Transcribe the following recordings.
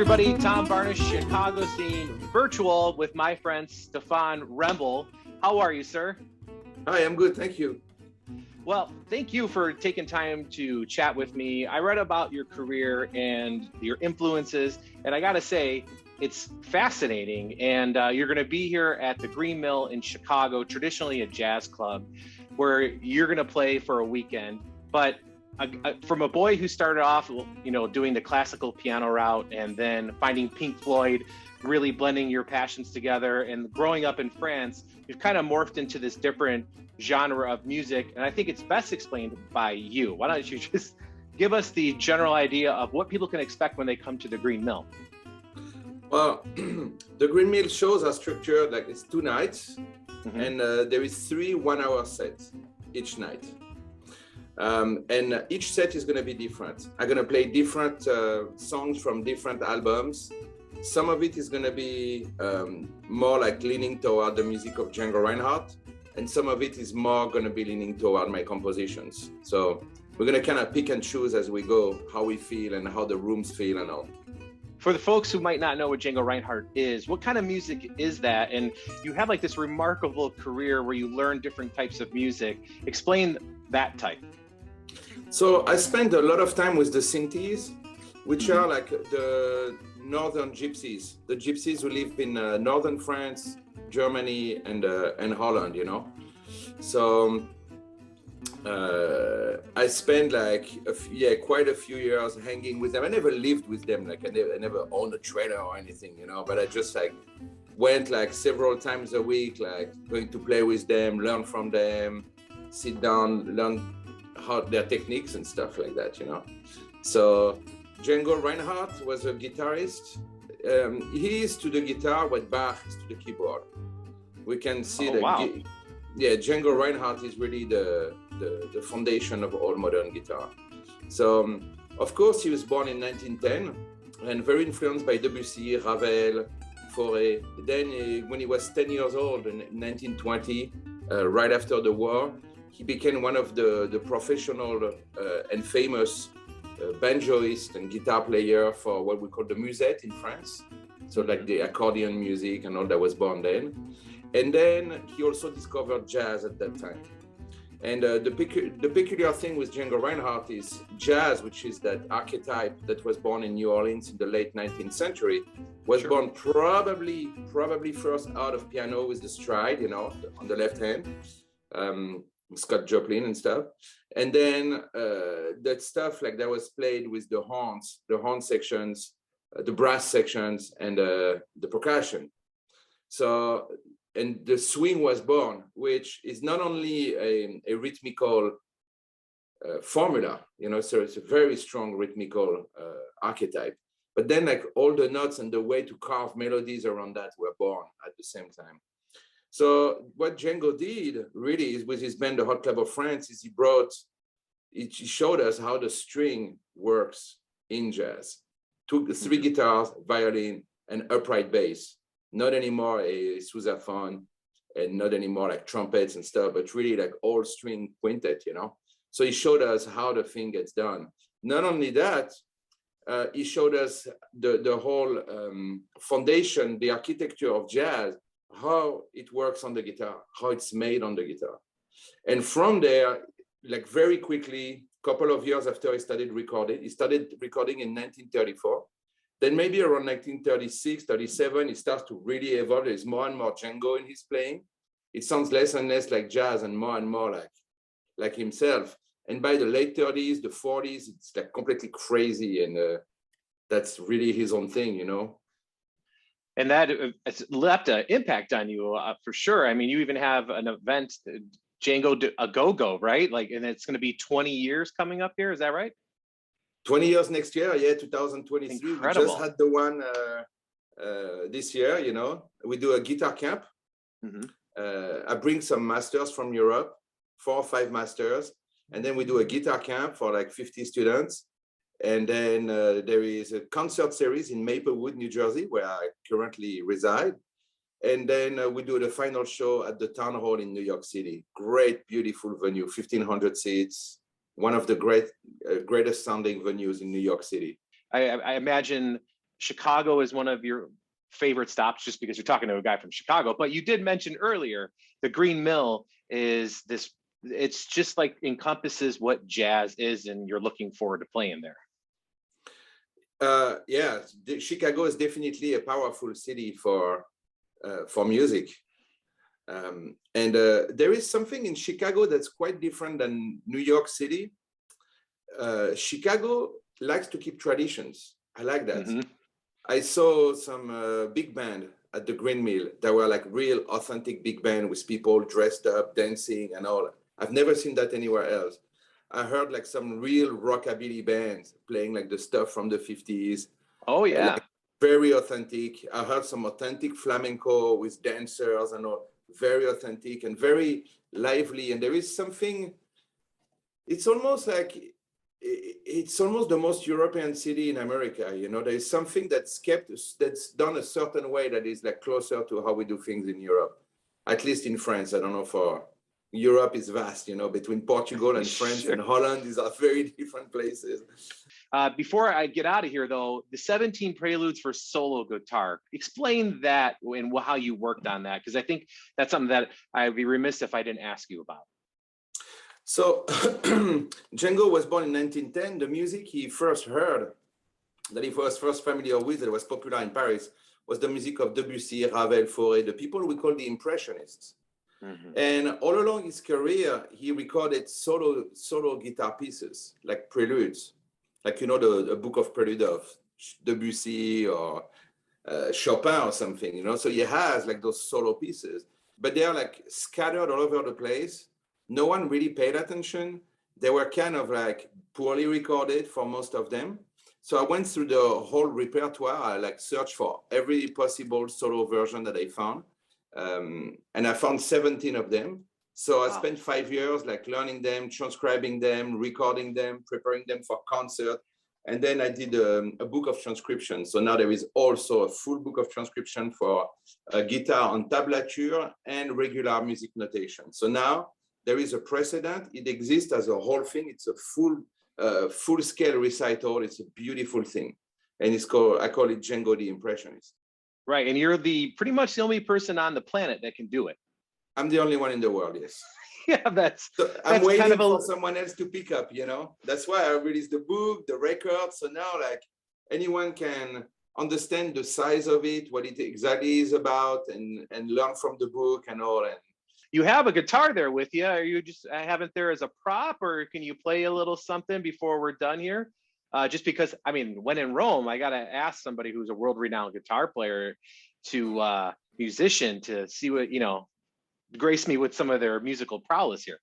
everybody, Tom Varnish, Chicago Scene Virtual with my friend Stephane Wrembel. How are you, sir? Hi, I'm good, thank you. Well, thank you for taking time to chat with me. I read about your career and your influences, and I gotta say, it's fascinating. And you're gonna be here at the Green Mill in Chicago, traditionally a jazz club, where you're gonna play for a weekend. But from a boy who started off, doing the classical piano route and then finding Pink Floyd, really blending your passions together, and growing up in France, you've kind of morphed into this different genre of music. And I think it's best explained by you. Why don't you just give us the general idea of what people can expect when they come to the Green Mill? Well, the Green Mill shows are structured like it's 2 nights, and there is 3 1-hour sets each night. And each set is going to be different. I'm going to play different songs from different albums. Some of it is going to be more like leaning toward the music of Django Reinhardt, and some of it is more going to be leaning toward my compositions. So we're going to kind of pick and choose as we go, how we feel and how the rooms feel and all. For the folks who might not know what Django Reinhardt is, what kind of music is that? And you have like this remarkable career where you learn different types of music. Explain that type. So I spent a lot of time with the synthes, which are like the northern gypsies, the gypsies who live in northern France, Germany, and Holland, So I spent like quite a few years hanging with them. I never lived with them, like I never owned a trailer or anything, but I just like went like several times a week, like going to play with them, learn from them, sit down, learn how their techniques and stuff like that, So Django Reinhardt was a guitarist. He is to the guitar what Bach is to the keyboard. We can see Django Reinhardt is really the foundation of all modern guitar. So of course he was born in 1910 and very influenced by Debussy, Ravel, Fauré. Then when he was 10 years old in 1920, right after the war, he became one of the professional and famous banjoist and guitar player for what we call the musette in France. So like the accordion music and all that was born then. And then he also discovered jazz at that time. And the peculiar thing with Django Reinhardt is jazz, which is that archetype that was born in New Orleans in the late 19th century, was born probably first out of piano with the stride, on the left hand. Scott Joplin and stuff, and then that stuff like that was played with the horn sections, the brass sections, and the percussion. So, and the swing was born, which is not only a rhythmical formula, so it's a very strong rhythmical archetype, but then like all the notes and the way to carve melodies around that were born at the same time. So what Django did really is with his band, the Hot Club of France, is he showed us how the string works in jazz. Took the 3 guitars, violin, and upright bass. Not anymore a sousaphone and not anymore like trumpets and stuff, but really like all string quintet, So he showed us how the thing gets done. Not only that, he showed us the whole foundation, the architecture of jazz, how it works on the guitar, how it's made on the guitar. And from there, like very quickly, a couple of years after he started recording in 1934. Then maybe around 1936, 37, it starts to really evolve. There's more and more Django in his playing. It sounds less and less like jazz and more like himself. And by the late 30s, the 40s, it's like completely crazy. And that's really his own thing, And that has left an impact on you for sure. I mean, you even have an event, Django a Go-Go, right? Like, and it's going to be 20 years coming up here. Is that right? 20 years next year, 2023. Incredible. We just had the one this year, We do a guitar camp. I bring some masters from Europe, 4 or 5 masters, and then we do a guitar camp for like 50 students. And then there is a concert series in Maplewood, New Jersey, where I currently reside. And then we do the final show at the Town Hall in New York City. Great, beautiful venue, 1,500 seats. One of the greatest sounding venues in New York City. I imagine Chicago is one of your favorite stops just because you're talking to a guy from Chicago, but you did mention earlier the Green Mill is this, it's just like encompasses what jazz is, and you're looking forward to playing there. Yeah, Chicago is definitely a powerful city for music. There is something in Chicago that's quite different than New York City. Chicago likes to keep traditions. I like that. Mm-hmm. I saw some big band at the Green Mill that were like real authentic big band with people dressed up, dancing and all. I've never seen that anywhere else. I heard like some real rockabilly bands playing like the stuff from the 50s. Oh yeah. Like, very authentic. I heard some authentic flamenco with dancers and all. Very authentic and very lively. And there is something, it's almost like, it's almost the most European city in America. You know, there is something that's done a certain way that is like closer to how we do things in Europe, at least in France. I don't know, for Europe is vast, you know, between Portugal and France sure. and Holland, these are very different places. Before I get out of here though, the 17 preludes for solo guitar, explain that and how you worked on that, because I think that's something that I'd be remiss if I didn't ask you about. So Django was born in 1910. The music he first heard, that he was first familiar with, that was popular in Paris, was the music of Debussy, Ravel, Fauré, the people we call the Impressionists. Mm-hmm. And all along his career, he recorded solo guitar pieces, like preludes, like, you know, the book of prelude of Debussy or Chopin or something, you know. So he has like those solo pieces, but they are like scattered all over the place. No one really paid attention. They were kind of like poorly recorded for most of them. So I went through the whole repertoire. I like searched for every possible solo version that I found. And I found 17 of them. So I spent 5 years like learning them, transcribing them, recording them, preparing them for concert. And then I did a book of transcription. So now there is also a full book of transcription for guitar on tablature and regular music notation. So now there is a precedent. It exists as a whole thing. It's a full-scale recital. It's a beautiful thing. And it's called, I call it Django the Impressionist. Right, and you're pretty much the only person on the planet that can do it. I'm the only one in the world, yes. Yeah, I'm waiting kind of for someone else to pick up, you know? That's why I released the book, the record. So now like anyone can understand the size of it, what it exactly is about, and learn from the book and all. And you have a guitar there with you. Are you just have it there as a prop, or can you play a little something before we're done here? Just because, I mean, when in Rome, I got to ask somebody who's a world-renowned guitar player musician to see what, you know, grace me with some of their musical prowess here.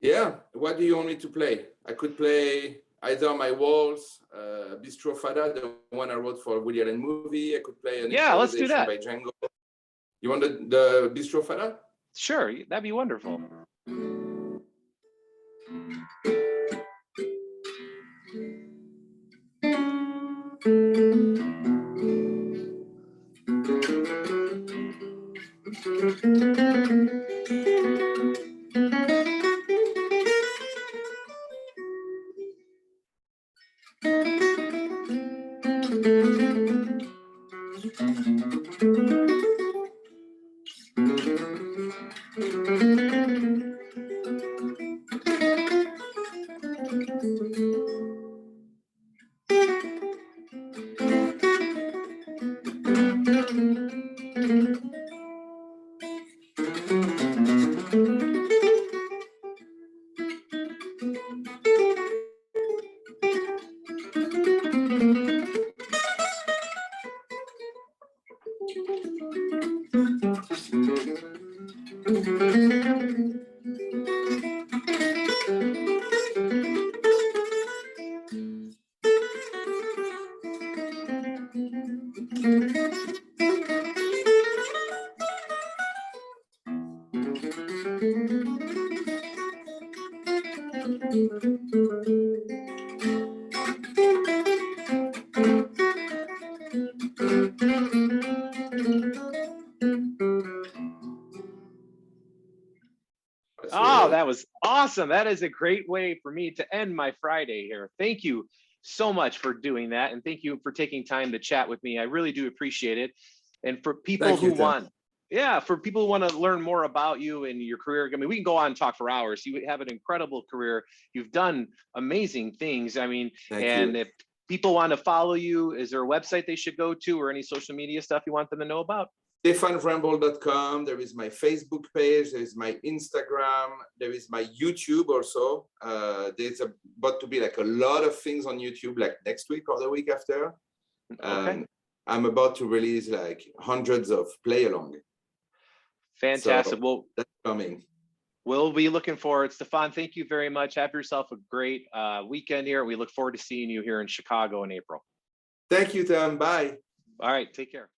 Yeah. What do you want me to play? I could play either my waltz, Bistro Fada, the one I wrote for a Woody Allen movie. I could play an let's do that. By Django. You want the Bistro Fada? Sure, that'd be wonderful. Oh, that was awesome. That is a great way for me to end my Friday here. Thank you so much for doing that. And thank you for taking time to chat with me. I really do appreciate it. And for people who want, for people who want to learn more about you and your career, I mean, we can go on and talk for hours. You have an incredible career. You've done amazing things. I mean, if people want to follow you, is there a website they should go to or any social media stuff you want them to know about? StephaneWrembel.com. There is my Facebook page. There is my Instagram. There is my YouTube also. There's about to be like a lot of things on YouTube, like next week or the week after. I'm about to release like hundreds of play along. Fantastic. So well, that's coming. We'll be looking forward. Stephane, thank you very much. Have yourself a great weekend here. We look forward to seeing you here in Chicago in April. Thank you, Tom. Bye. All right. Take care.